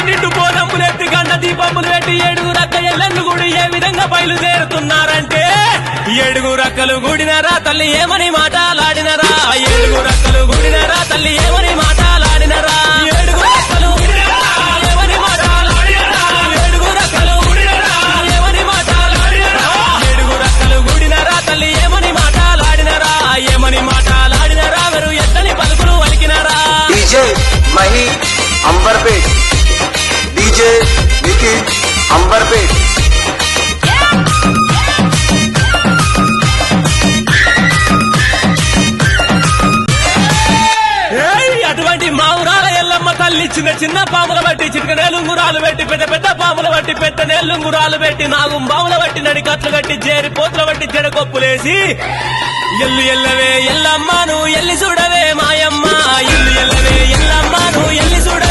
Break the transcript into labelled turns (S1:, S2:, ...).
S1: నిండు పోదంపులెత్తి గండ దీపములు పెట్టి ఏడుగురు అక్క ఎల్లెన్ను గుడి ఏ విధంగా బయలుదేరుతున్నారంటే ఏడుగురు అక్కలు గుడినరా తల్లి ఏమని మాటలాడినరా ఏడుగురు అక్కలు గుడినరా తల్లి ఏమని మాటలాడినరా ఏడుగురు అక్కలు ఏమని మాటలాడినరా ఏడుగురు అక్కలు ఏమని మాటలాడినరా ఏడుగురు అక్కలు గుడినరా తల్లి ఏమని మాటలాడినరా ఏమని మాటలాడినరా వెరు ఎత్తని పలుకులు వలికినరా
S2: डीजे मही अंबरपेट डीजे निखिल अंबरपेट
S1: అటువంటి మావురాల ఎల్లమ్మ తల్లి చిన్న చిన్న పాముల బట్టి చిటికనేలుంగురాలు పెట్టి పెద్ద పెద్ద పాముల బట్టి పెద్ద నేలుంగురాలు పెట్టి నాగుంబాముల బట్టి నడికట్లు కట్టి జేరి పోతుల బట్టి జడకొప్పులేసి ఎల్లు ఎల్లవే ఎల్లమ్మను ఎల్లి చూడవే మాయమ్మ ఎల్లు ఎల్లవే ఎల్లమ్మను ఎల్లి చూడ